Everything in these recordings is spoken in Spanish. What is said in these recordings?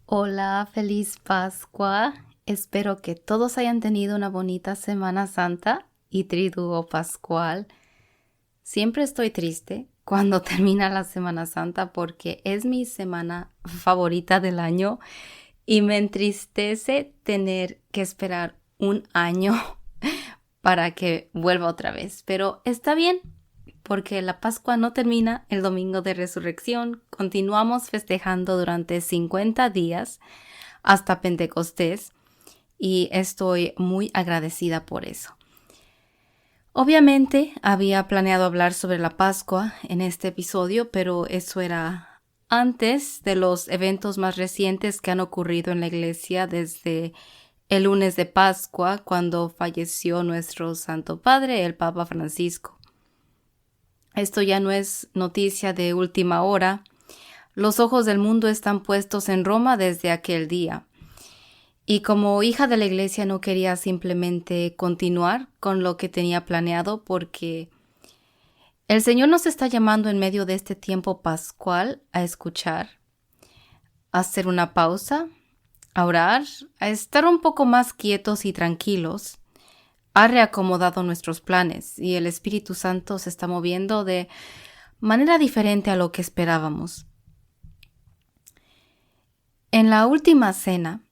Hola, feliz Pascua. Espero que todos hayan tenido una bonita Semana Santa y Triduo Pascual. Siempre estoy triste cuando termina la Semana Santa porque es mi semana favorita del año y me entristece tener que esperar un año para que vuelva otra vez. Pero está bien, porque la Pascua no termina el domingo de resurrección. Continuamos festejando durante 50 días hasta Pentecostés y estoy muy agradecida por eso. Obviamente había planeado hablar sobre la Pascua en este episodio, pero eso era antes de los eventos más recientes que han ocurrido en la iglesia desde el lunes de Pascua, cuando falleció nuestro Santo Padre, el Papa Francisco. Esto ya no es noticia de última hora. Los ojos del mundo están puestos en Roma desde aquel día. Y como hija de la iglesia no quería simplemente continuar con lo que tenía planeado porque el Señor nos está llamando en medio de este tiempo pascual a escuchar, a hacer una pausa, a orar, a estar un poco más quietos y tranquilos. Ha reacomodado nuestros planes y el Espíritu Santo se está moviendo de manera diferente a lo que esperábamos. En la última cena,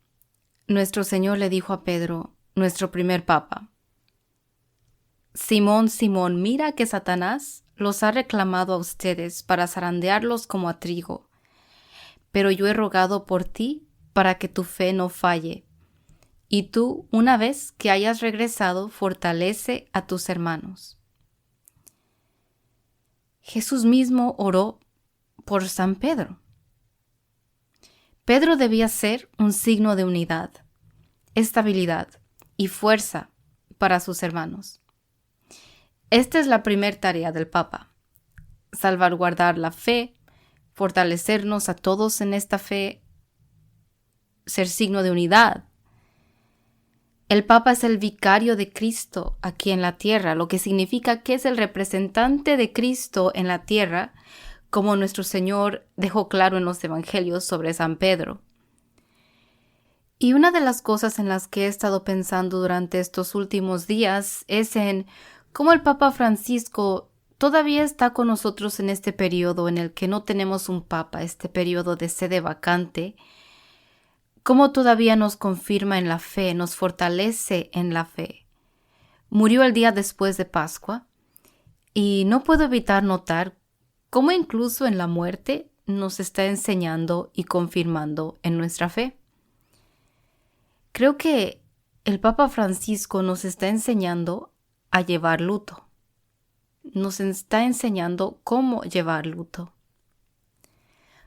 nuestro Señor le dijo a Pedro, nuestro primer papa: Simón, Simón, mira que Satanás los ha reclamado a ustedes para zarandearlos como a trigo, pero yo he rogado por ti para que tu fe no falle. Y tú, una vez que hayas regresado, fortalece a tus hermanos. Jesús mismo oró por San Pedro. Pedro debía ser un signo de unidad, estabilidad y fuerza para sus hermanos. Esta es la primera tarea del Papa: salvaguardar la fe, fortalecernos a todos en esta fe, ser signo de unidad. El Papa es el vicario de Cristo aquí en la tierra, lo que significa que es el representante de Cristo en la tierra, como nuestro Señor dejó claro en los Evangelios sobre San Pedro. Y una de las cosas en las que he estado pensando durante estos últimos días es en cómo el Papa Francisco todavía está con nosotros en este periodo en el que no tenemos un Papa, este periodo de sede vacante. Cómo todavía nos confirma en la fe, nos fortalece en la fe. Murió el día después de Pascua y no puedo evitar notar cómo incluso en la muerte nos está enseñando y confirmando en nuestra fe. Creo que el Papa Francisco nos está enseñando a llevar luto. Nos está enseñando cómo llevar luto.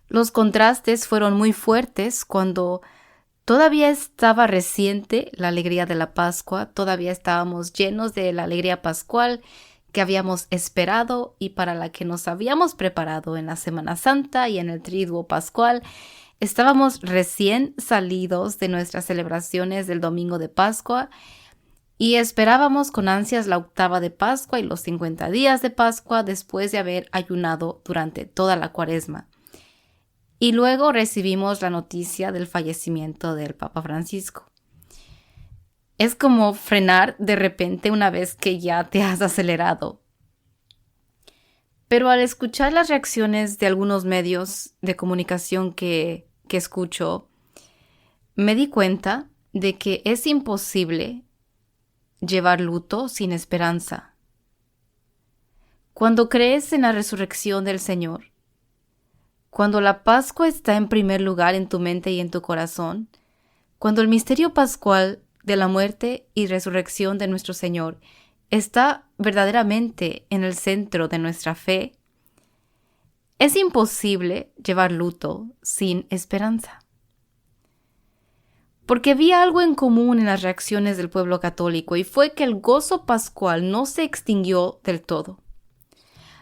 Los contrastes fueron muy fuertes cuando todavía estaba reciente la alegría de la Pascua, todavía estábamos llenos de la alegría pascual que habíamos esperado y para la que nos habíamos preparado en la Semana Santa y en el Triduo Pascual. Estábamos recién salidos de nuestras celebraciones del domingo de Pascua y esperábamos con ansias la octava de Pascua y los 50 días de Pascua después de haber ayunado durante toda la Cuaresma. Y luego recibimos la noticia del fallecimiento del Papa Francisco. Es como frenar de repente una vez que ya te has acelerado. Pero al escuchar las reacciones de algunos medios de comunicación que escucho, me di cuenta de que es imposible llevar luto sin esperanza. Cuando crees en la resurrección del Señor, cuando la Pascua está en primer lugar en tu mente y en tu corazón, cuando el misterio pascual de la muerte y resurrección de nuestro Señor está verdaderamente en el centro de nuestra fe, es imposible llevar luto sin esperanza. Porque vi algo en común en las reacciones del pueblo católico y fue que el gozo pascual no se extinguió del todo.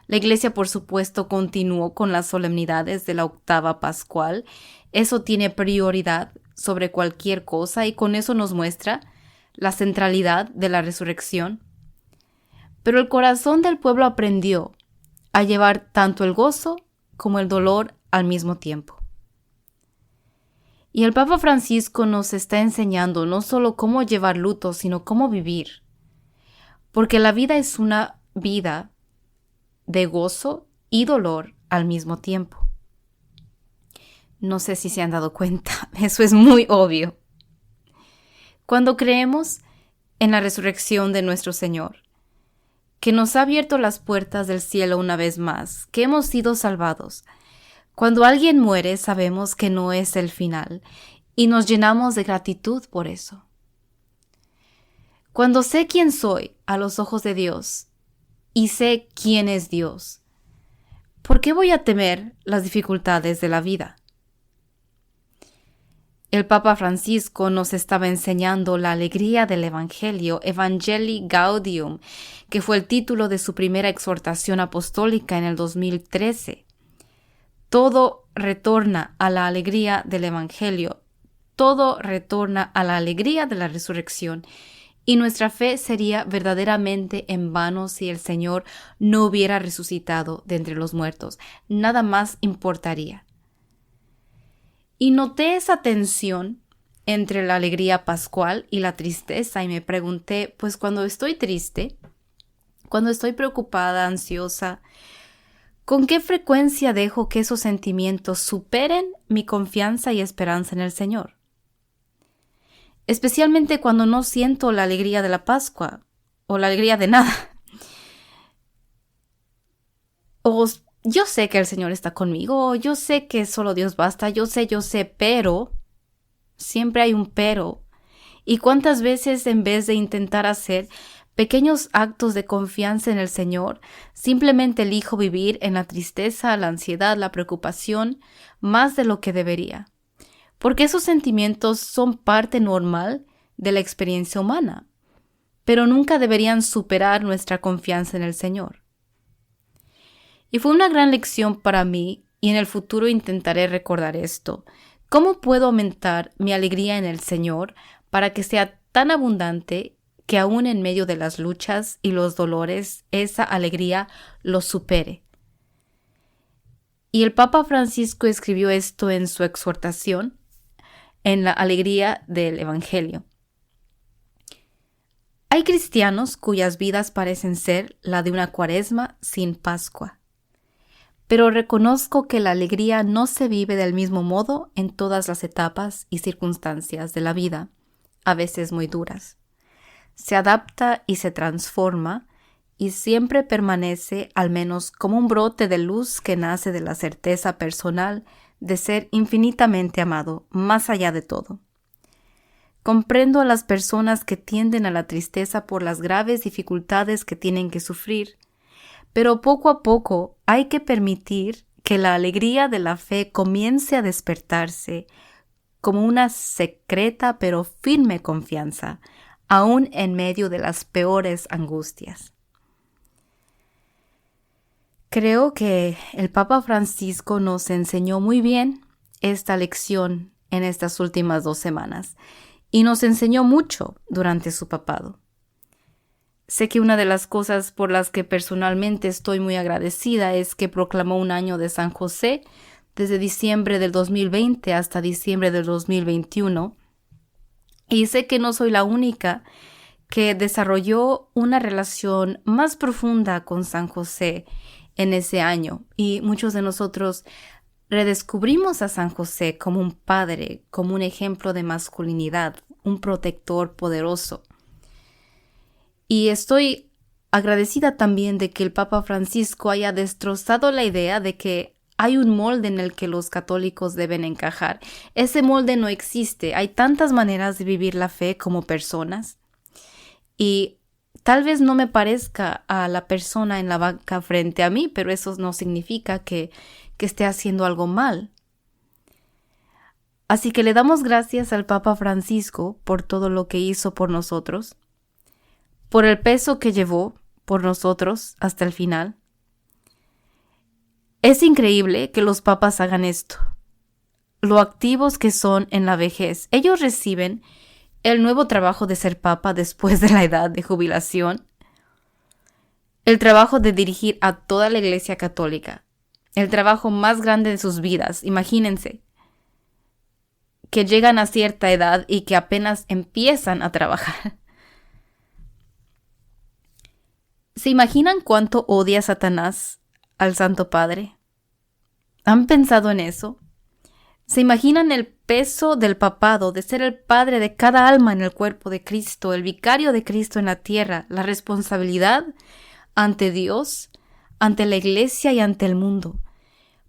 La Iglesia, por supuesto, continuó con las solemnidades de la octava pascual. Eso tiene prioridad sobre cualquier cosa y con eso nos muestra la centralidad de la resurrección. Pero el corazón del pueblo aprendió a llevar tanto el gozo como el dolor al mismo tiempo. Y el Papa Francisco nos está enseñando no solo cómo llevar luto, sino cómo vivir. Porque la vida es una vida de gozo y dolor al mismo tiempo. No sé si se han dado cuenta, eso es muy obvio. Cuando creemos en la resurrección de nuestro Señor, que nos ha abierto las puertas del cielo una vez más, que hemos sido salvados, cuando alguien muere sabemos que no es el final y nos llenamos de gratitud por eso. Cuando sé quién soy a los ojos de Dios y sé quién es Dios, ¿por qué voy a temer las dificultades de la vida? El Papa Francisco nos estaba enseñando la alegría del Evangelio, Evangelii Gaudium, que fue el título de su primera exhortación apostólica en el 2013. Todo retorna a la alegría del Evangelio, todo retorna a la alegría de la resurrección, y nuestra fe sería verdaderamente en vano si el Señor no hubiera resucitado de entre los muertos. Nada más importaría. Y noté esa tensión entre la alegría pascual y la tristeza y me pregunté, pues cuando estoy triste, cuando estoy preocupada, ansiosa, ¿con qué frecuencia dejo que esos sentimientos superen mi confianza y esperanza en el Señor? Especialmente cuando no siento la alegría de la Pascua o la alegría de nada. O yo sé que el Señor está conmigo, yo sé que solo Dios basta, yo sé, pero siempre hay un pero. ¿Y cuántas veces en vez de intentar hacer pequeños actos de confianza en el Señor, simplemente elijo vivir en la tristeza, la ansiedad, la preocupación, más de lo que debería? Porque esos sentimientos son parte normal de la experiencia humana, pero nunca deberían superar nuestra confianza en el Señor. Y fue una gran lección para mí y en el futuro intentaré recordar esto. ¿Cómo puedo aumentar mi alegría en el Señor para que sea tan abundante que aún en medio de las luchas y los dolores esa alegría los supere? Y el Papa Francisco escribió esto en su exhortación en la alegría del Evangelio. Hay cristianos cuyas vidas parecen ser la de una cuaresma sin Pascua. Pero reconozco que la alegría no se vive del mismo modo en todas las etapas y circunstancias de la vida, a veces muy duras. Se adapta y se transforma y siempre permanece al menos como un brote de luz que nace de la certeza personal de ser infinitamente amado, más allá de todo. Comprendo a las personas que tienden a la tristeza por las graves dificultades que tienen que sufrir, pero poco a poco hay que permitir que la alegría de la fe comience a despertarse como una secreta pero firme confianza, aún en medio de las peores angustias. Creo que el Papa Francisco nos enseñó muy bien esta lección en estas últimas 2 semanas y nos enseñó mucho durante su papado. Sé que una de las cosas por las que personalmente estoy muy agradecida es que proclamó un año de San José desde diciembre del 2020 hasta diciembre del 2021. Y sé que no soy la única que desarrolló una relación más profunda con San José en ese año. Y muchos de nosotros redescubrimos a San José como un padre, como un ejemplo de masculinidad, un protector poderoso. Y estoy agradecida también de que el Papa Francisco haya destrozado la idea de que hay un molde en el que los católicos deben encajar. Ese molde no existe. Hay tantas maneras de vivir la fe como personas. Y tal vez no me parezca a la persona en la banca frente a mí, pero eso no significa que esté haciendo algo mal. Así que le damos gracias al Papa Francisco por todo lo que hizo por nosotros, por el peso que llevó por nosotros hasta el final. Es increíble que los papas hagan esto, lo activos que son en la vejez. Ellos reciben el nuevo trabajo de ser papa después de la edad de jubilación, el trabajo de dirigir a toda la Iglesia Católica, el trabajo más grande de sus vidas. Imagínense que llegan a cierta edad y que apenas empiezan a trabajar. ¿Se imaginan cuánto odia Satanás al Santo Padre? ¿Han pensado en eso? ¿Se imaginan el peso del papado, de ser el padre de cada alma en el cuerpo de Cristo, el vicario de Cristo en la tierra, la responsabilidad ante Dios, ante la iglesia y ante el mundo?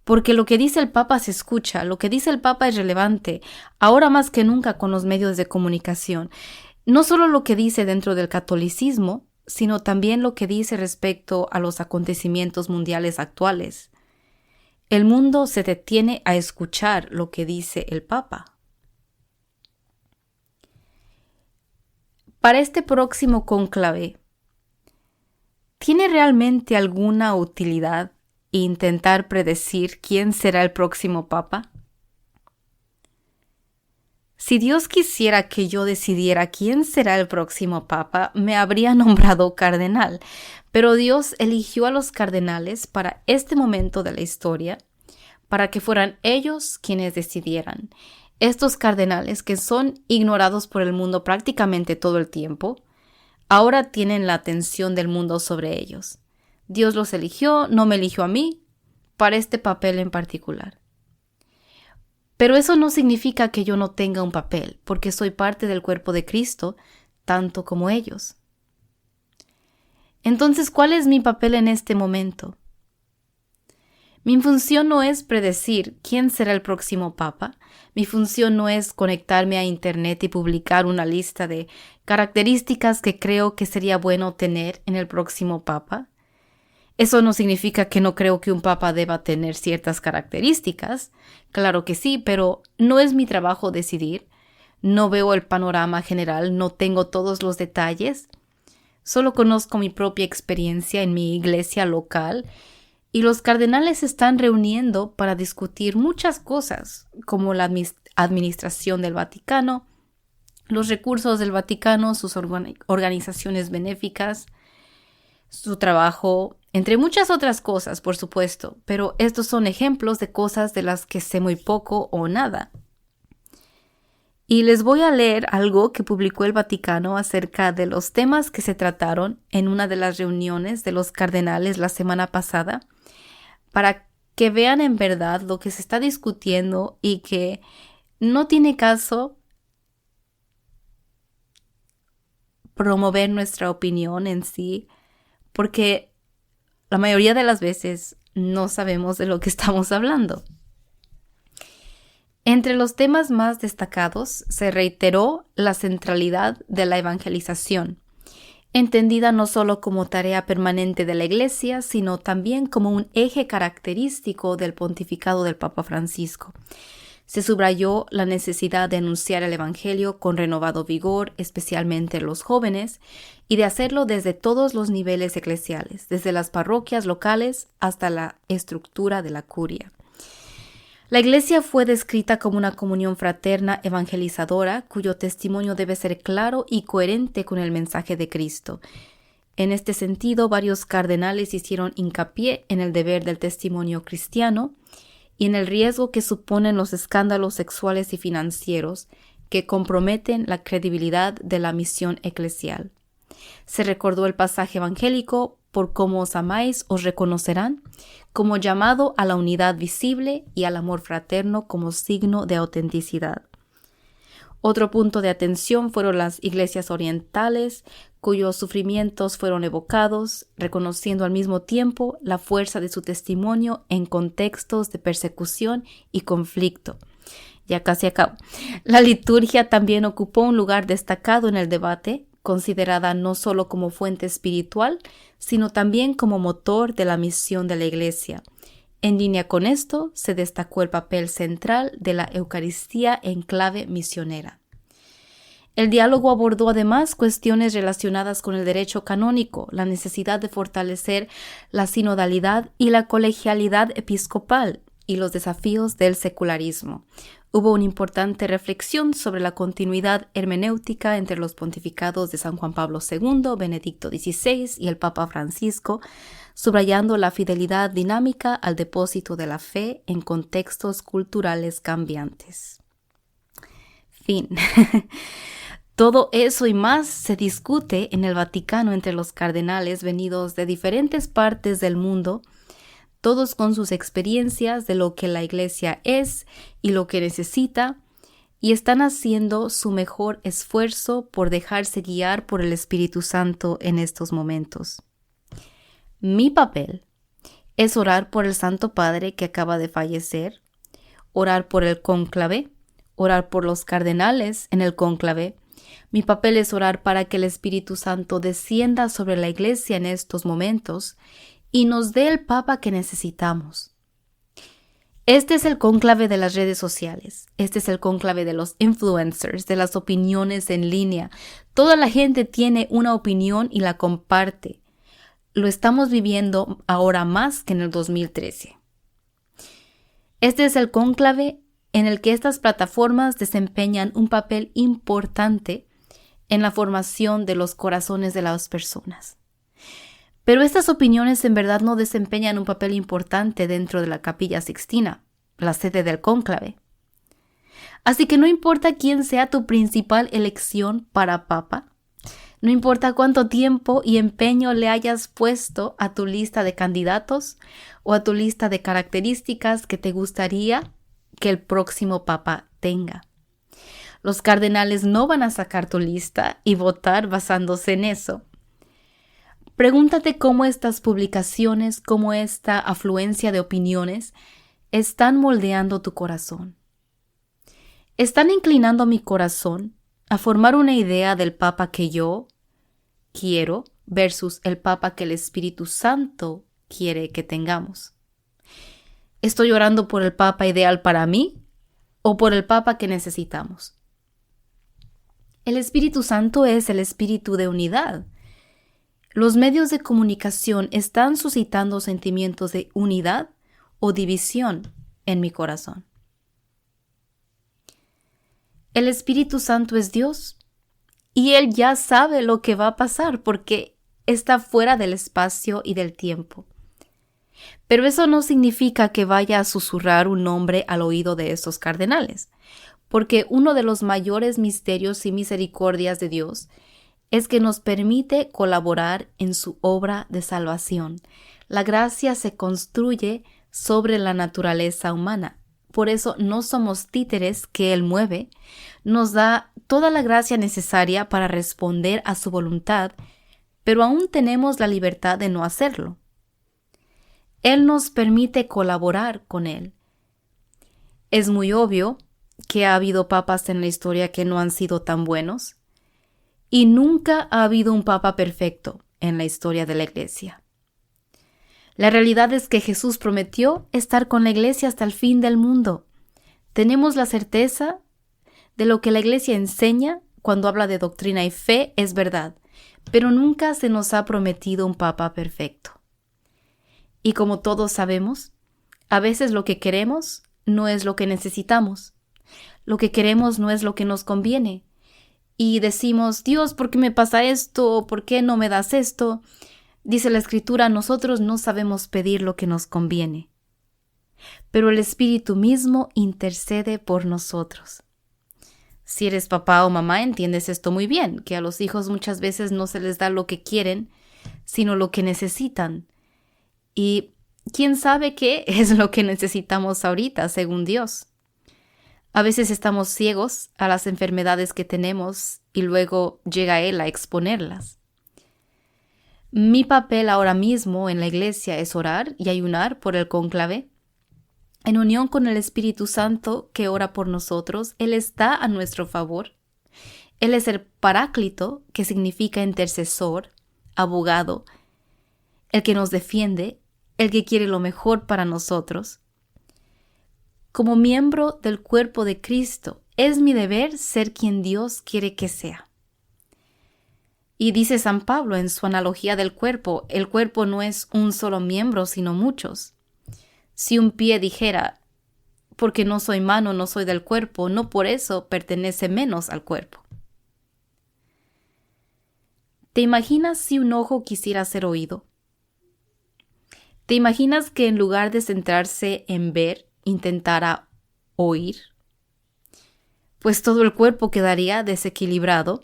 Porque lo que dice el Papa se escucha, lo que dice el Papa es relevante, ahora más que nunca con los medios de comunicación. No solo lo que dice dentro del catolicismo, sino también lo que dice respecto a los acontecimientos mundiales actuales. El mundo se detiene a escuchar lo que dice el Papa. Para este próximo cónclave, ¿tiene realmente alguna utilidad intentar predecir quién será el próximo Papa? Si Dios quisiera que yo decidiera quién será el próximo Papa, me habría nombrado cardenal, pero Dios eligió a los cardenales para este momento de la historia, para que fueran ellos quienes decidieran. Estos cardenales, que son ignorados por el mundo prácticamente todo el tiempo, ahora tienen la atención del mundo sobre ellos. Dios los eligió, no me eligió a mí, para este papel en particular. Pero eso no significa que yo no tenga un papel, porque soy parte del cuerpo de Cristo, tanto como ellos. Entonces, ¿cuál es mi papel en este momento? Mi función no es predecir quién será el próximo Papa. Mi función no es conectarme a Internet y publicar una lista de características que creo que sería bueno tener en el próximo Papa. Eso no significa que no creo que un papa deba tener ciertas características. Claro que sí, pero no es mi trabajo decidir. No veo el panorama general, no tengo todos los detalles. Solo conozco mi propia experiencia en mi iglesia local y los cardenales se están reuniendo para discutir muchas cosas, como la administración del Vaticano, los recursos del Vaticano, sus organizaciones benéficas, su trabajo, entre muchas otras cosas, por supuesto, pero estos son ejemplos de cosas de las que sé muy poco o nada. Y les voy a leer algo que publicó el Vaticano acerca de los temas que se trataron en una de las reuniones de los cardenales la semana pasada, para que vean en verdad lo que se está discutiendo y que no tiene caso promover nuestra opinión en sí, porque la mayoría de las veces no sabemos de lo que estamos hablando. Entre los temas más destacados se reiteró la centralidad de la evangelización, entendida no solo como tarea permanente de la Iglesia, sino también como un eje característico del pontificado del Papa Francisco. Se subrayó la necesidad de anunciar el Evangelio con renovado vigor, especialmente en los jóvenes, y de hacerlo desde todos los niveles eclesiales, desde las parroquias locales hasta la estructura de la curia. La Iglesia fue descrita como una comunión fraterna evangelizadora, cuyo testimonio debe ser claro y coherente con el mensaje de Cristo. En este sentido, varios cardenales hicieron hincapié en el deber del testimonio cristiano y en el riesgo que suponen los escándalos sexuales y financieros que comprometen la credibilidad de la misión eclesial. Se recordó el pasaje evangélico: por cómo os amáis os reconocerán, como llamado a la unidad visible y al amor fraterno como signo de autenticidad. Otro punto de atención fueron las iglesias orientales, cuyos sufrimientos fueron evocados, reconociendo al mismo tiempo la fuerza de su testimonio en contextos de persecución y conflicto. Ya casi acabo. La liturgia también ocupó un lugar destacado en el debate, considerada no solo como fuente espiritual, sino también como motor de la misión de la Iglesia. En línea con esto, se destacó el papel central de la Eucaristía en clave misionera. El diálogo abordó además cuestiones relacionadas con el derecho canónico, la necesidad de fortalecer la sinodalidad y la colegialidad episcopal y los desafíos del secularismo. Hubo una importante reflexión sobre la continuidad hermenéutica entre los pontificados de San Juan Pablo II, Benedicto XVI y el Papa Francisco, subrayando la fidelidad dinámica al depósito de la fe en contextos culturales cambiantes. fin. Todo eso y más se discute en el Vaticano entre los cardenales venidos de diferentes partes del mundo, todos con sus experiencias de lo que la Iglesia es y lo que necesita, y están haciendo su mejor esfuerzo por dejarse guiar por el Espíritu Santo en estos momentos. Mi papel es orar por el Santo Padre que acaba de fallecer, orar por el cónclave, orar por los cardenales en el cónclave. Mi papel es orar para que el Espíritu Santo descienda sobre la Iglesia en estos momentos y nos dé el Papa que necesitamos. Este es el cónclave de las redes sociales. Este es el cónclave de los influencers, de las opiniones en línea. Toda la gente tiene una opinión y la comparte. Lo estamos viviendo ahora más que en el 2013. Este es el cónclave en el que estas plataformas desempeñan un papel importante en la formación de los corazones de las personas. Pero estas opiniones en verdad no desempeñan un papel importante dentro de la Capilla Sixtina, la sede del cónclave. Así que no importa quién sea tu principal elección para papa, no importa cuánto tiempo y empeño le hayas puesto a tu lista de candidatos o a tu lista de características que te gustaría que el próximo papa tenga. Los cardenales no van a sacar tu lista y votar basándose en eso. Pregúntate cómo estas publicaciones, cómo esta afluencia de opiniones están moldeando tu corazón. ¿Están inclinando mi corazón a formar una idea del Papa que yo quiero versus el Papa que el Espíritu Santo quiere que tengamos? ¿Estoy orando por el Papa ideal para mí o por el Papa que necesitamos? El Espíritu Santo es el espíritu de unidad. Los medios de comunicación están suscitando sentimientos de unidad o división en mi corazón. El Espíritu Santo es Dios y Él ya sabe lo que va a pasar porque está fuera del espacio y del tiempo. Pero eso no significa que vaya a susurrar un nombre al oído de estos cardenales, porque uno de los mayores misterios y misericordias de Dios es que nos permite colaborar en su obra de salvación. La gracia se construye sobre la naturaleza humana. Por eso no somos títeres que Él mueve. Nos da toda la gracia necesaria para responder a su voluntad, pero aún tenemos la libertad de no hacerlo. Él nos permite colaborar con Él. Es muy obvio que ha habido papas en la historia que no han sido tan buenos, y nunca ha habido un papa perfecto en la historia de la Iglesia. La realidad es que Jesús prometió estar con la Iglesia hasta el fin del mundo. Tenemos la certeza de lo que la Iglesia enseña cuando habla de doctrina y fe es verdad, pero nunca se nos ha prometido un papa perfecto. Y como todos sabemos, a veces lo que queremos no es lo que necesitamos. Lo que queremos no es lo que nos conviene. Y decimos, Dios, ¿por qué me pasa esto? ¿Por qué no me das esto? Dice la Escritura, nosotros no sabemos pedir lo que nos conviene. Pero el Espíritu mismo intercede por nosotros. Si eres papá o mamá, entiendes esto muy bien, que a los hijos muchas veces no se les da lo que quieren, sino lo que necesitan. Y quién sabe qué es lo que necesitamos ahorita, según Dios. A veces estamos ciegos a las enfermedades que tenemos y luego llega Él a exponerlas. Mi papel ahora mismo en la Iglesia es orar y ayunar por el cónclave. En unión con el Espíritu Santo que ora por nosotros, Él está a nuestro favor. Él es el Paráclito, que significa intercesor, abogado, el que nos defiende, el que quiere lo mejor para nosotros. Como miembro del cuerpo de Cristo, es mi deber ser quien Dios quiere que sea. Y dice San Pablo en su analogía del cuerpo, el cuerpo no es un solo miembro, sino muchos. Si un pie dijera, porque no soy mano, no soy del cuerpo, no por eso pertenece menos al cuerpo. ¿Te imaginas si un ojo quisiera ser oído? ¿Te imaginas que en lugar de centrarse en ver, intentara oír? pues todo el cuerpo quedaría desequilibrado,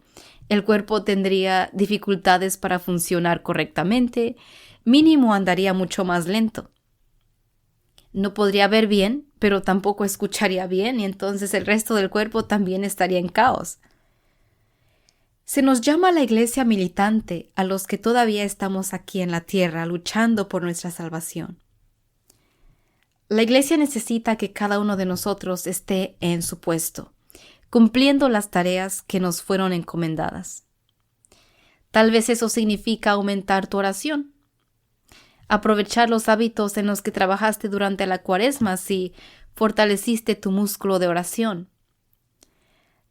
el cuerpo tendría dificultades para funcionar correctamente, mínimo andaría mucho más lento. No podría ver bien, pero tampoco escucharía bien y entonces el resto del cuerpo también estaría en caos. Se nos llama a la iglesia militante a los que todavía estamos aquí en la tierra luchando por nuestra salvación. La iglesia necesita que cada uno de nosotros esté en su puesto, cumpliendo las tareas que nos fueron encomendadas. Tal vez eso significa aumentar tu oración, aprovechar los hábitos en los que trabajaste durante la Cuaresma si fortaleciste tu músculo de oración.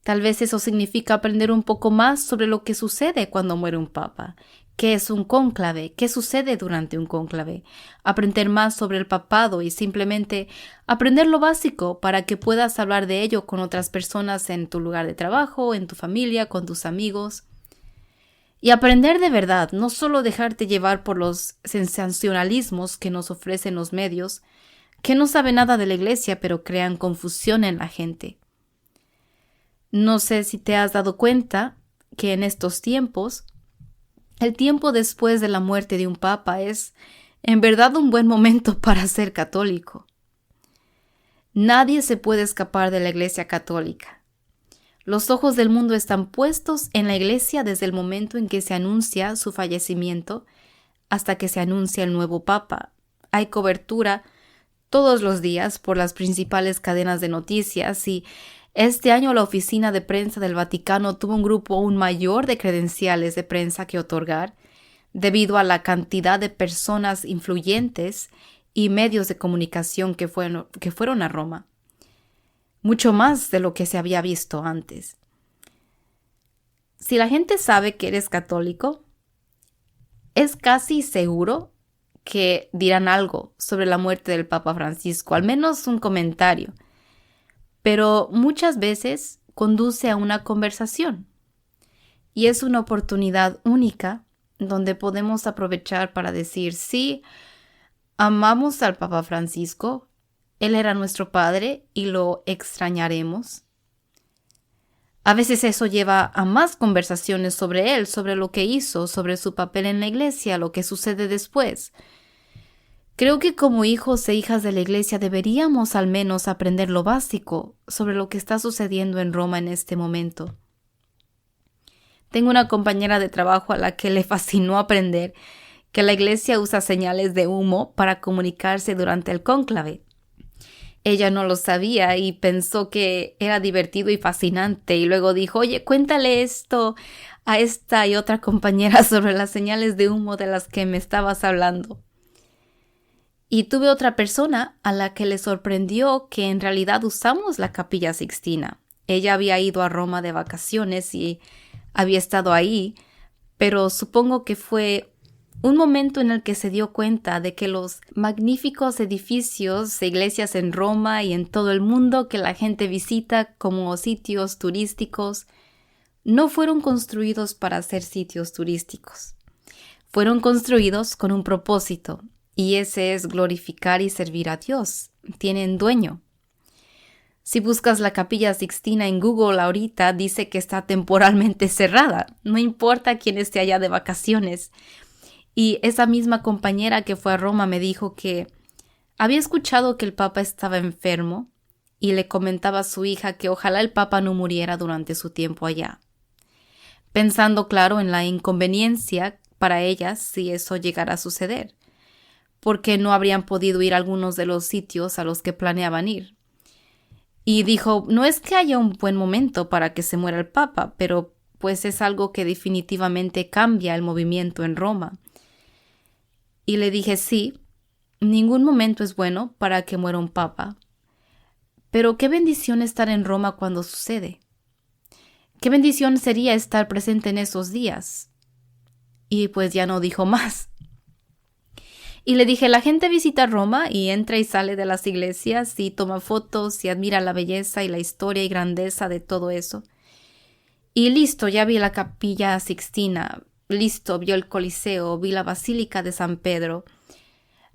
Tal vez eso significa aprender un poco más sobre lo que sucede cuando muere un papa. ¿Qué es un cónclave? ¿Qué sucede durante un cónclave? Aprender más sobre el papado y simplemente aprender lo básico para que puedas hablar de ello con otras personas en tu lugar de trabajo, en tu familia, con tus amigos. Y aprender de verdad, no solo dejarte llevar por los sensacionalismos que nos ofrecen los medios, que no saben nada de la iglesia pero crean confusión en la gente. No sé si te has dado cuenta que en estos tiempos, el tiempo después de la muerte de un papa es en verdad un buen momento para ser católico. Nadie se puede escapar de la iglesia católica. Los ojos del mundo están puestos en la iglesia desde el momento en que se anuncia su fallecimiento hasta que se anuncia el nuevo papa. Hay cobertura todos los días por las principales cadenas de noticias y este año la oficina de prensa del Vaticano tuvo un grupo aún mayor de credenciales de prensa que otorgar debido a la cantidad de personas influyentes y medios de comunicación que fueron a Roma. Mucho más de lo que se había visto antes. Si la gente sabe que eres católico, es casi seguro que dirán algo sobre la muerte del Papa Francisco, al menos un comentario. Pero muchas veces conduce a una conversación y es una oportunidad única donde podemos aprovechar para decir sí, amamos al Papa Francisco, él era nuestro padre y lo extrañaremos. A veces eso lleva a más conversaciones sobre él, sobre lo que hizo, sobre su papel en la iglesia, lo que sucede después. Creo que como hijos e hijas de la iglesia deberíamos al menos aprender lo básico sobre lo que está sucediendo en Roma en este momento. Tengo una compañera de trabajo a la que le fascinó aprender que la iglesia usa señales de humo para comunicarse durante el cónclave. Ella no lo sabía y pensó que era divertido y fascinante y luego dijo, oye, cuéntale esto a esta y otra compañera sobre las señales de humo de las que me estabas hablando. Y tuve otra persona a la que le sorprendió que en realidad usamos la Capilla Sixtina. Ella había ido a Roma de vacaciones y había estado ahí, pero supongo que fue un momento en el que se dio cuenta de que los magníficos edificios e iglesias en Roma y en todo el mundo que la gente visita como sitios turísticos no fueron construidos para ser sitios turísticos. Fueron construidos con un propósito. Y ese es glorificar y servir a Dios. Tienen dueño. Si buscas la Capilla Sixtina en Google ahorita, dice que está temporalmente cerrada. No importa quién esté allá de vacaciones. Y esa misma compañera que fue a Roma me dijo que había escuchado que el Papa estaba enfermo y le comentaba a su hija que ojalá el Papa no muriera durante su tiempo allá. Pensando, claro, en la inconveniencia para ellas si eso llegara a suceder, porque no habrían podido ir a algunos de los sitios a los que planeaban ir. Y dijo, no es que haya un buen momento para que se muera el Papa, pero pues es algo que definitivamente cambia el movimiento en Roma. Y le dije, sí, ningún momento es bueno para que muera un Papa. Pero qué bendición estar en Roma cuando sucede. Qué bendición sería estar presente en esos días. Y pues ya no dijo más. Y le dije, la gente visita Roma y entra y sale de las iglesias y toma fotos y admira la belleza y la historia y grandeza de todo eso. Y listo, ya vi la Capilla Sixtina, listo, vio el Coliseo, vi la Basílica de San Pedro.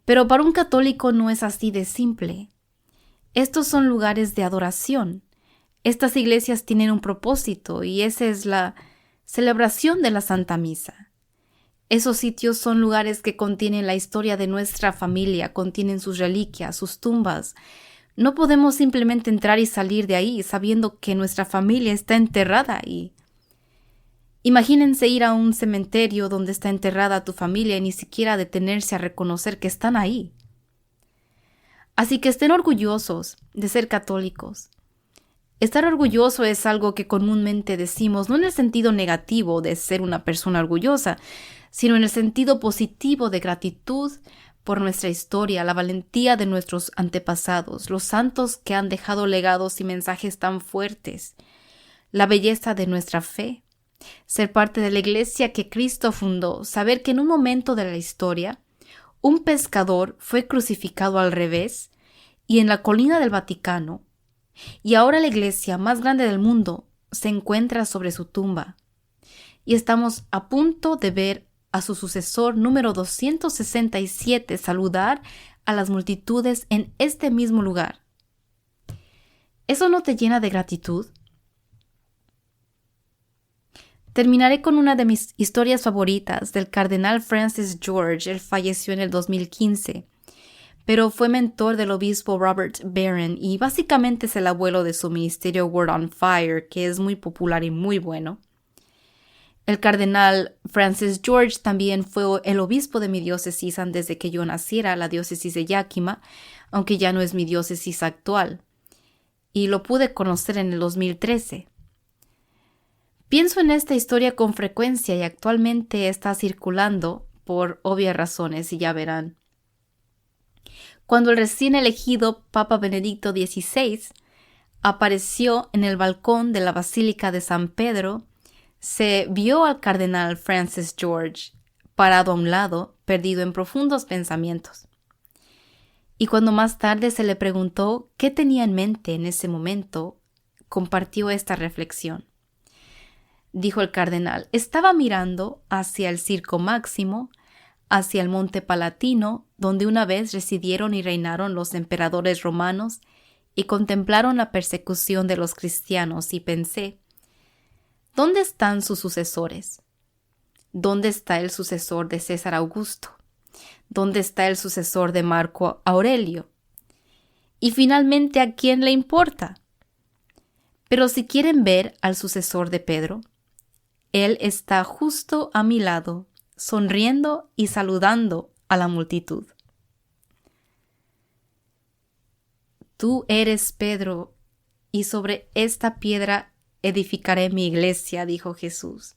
Pero para un católico no es así de simple. Estos son lugares de adoración, Estas iglesias tienen un propósito y esa es la celebración de la Santa Misa. Esos sitios son lugares que contienen la historia de nuestra familia, contienen sus reliquias, sus tumbas. No podemos simplemente entrar y salir de ahí sabiendo que nuestra familia está enterrada ahí. Imagínense ir a un cementerio donde está enterrada tu familia y ni siquiera detenerse a reconocer que están ahí. Así que estén orgullosos de ser católicos. Estar orgulloso es algo que comúnmente decimos, no en el sentido negativo de ser una persona orgullosa, sino en el sentido positivo de gratitud por nuestra historia, la valentía de nuestros antepasados, los santos que han dejado legados y mensajes tan fuertes, la belleza de nuestra fe, ser parte de la iglesia que Cristo fundó, saber que en un momento de la historia, un pescador fue crucificado al revés y en la colina del Vaticano, y ahora la iglesia más grande del mundo se encuentra sobre su tumba. Y estamos a punto de ver a su sucesor número 267 saludar a las multitudes en este mismo lugar. ¿Eso no te llena de gratitud? Terminaré con una de mis historias favoritas del cardenal Francis George. Él falleció en el 2015. Pero fue mentor del obispo Robert Barron y básicamente es el abuelo de su ministerio Word on Fire, que es muy popular y muy bueno. El cardenal Francis George también fue el obispo de mi diócesis antes de que yo naciera, la diócesis de Yakima, aunque ya no es mi diócesis actual. Y lo pude conocer en el 2013. Pienso en esta historia con frecuencia y actualmente está circulando por obvias razones y ya verán. Cuando el recién elegido Papa Benedicto XVI apareció en el balcón de la Basílica de San Pedro, se vio al cardenal Francis George parado a un lado, perdido en profundos pensamientos. Y cuando más tarde se le preguntó qué tenía en mente en ese momento, compartió esta reflexión. Dijo el cardenal: estaba mirando hacia el Circo Máximo, hacia el Monte Palatino, donde una vez residieron y reinaron los emperadores romanos, y contemplaron la persecución de los cristianos, y pensé, ¿dónde están sus sucesores? ¿Dónde está el sucesor de César Augusto? ¿Dónde está el sucesor de Marco Aurelio? Y finalmente, ¿a quién le importa? Pero si quieren ver al sucesor de Pedro, él está justo a mi lado, sonriendo y saludando a la multitud. Tú eres Pedro, y sobre esta piedra edificaré mi iglesia, dijo Jesús.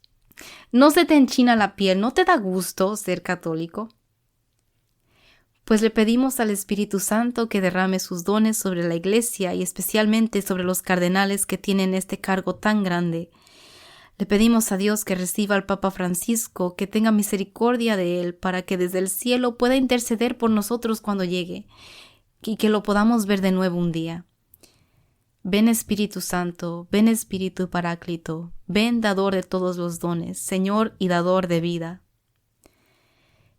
¿No se te enchina la piel? ¿No te da gusto ser católico? Pues le pedimos al Espíritu Santo que derrame sus dones sobre la iglesia y especialmente sobre los cardenales que tienen este cargo tan grande. Le pedimos a Dios que reciba al Papa Francisco, que tenga misericordia de él para que desde el cielo pueda interceder por nosotros cuando llegue y que lo podamos ver de nuevo un día. Ven Espíritu Santo, ven Espíritu Paráclito, ven dador de todos los dones, Señor y dador de vida.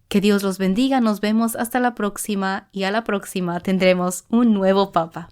Que Dios los bendiga, nos vemos hasta la próxima y a la próxima tendremos un nuevo Papa.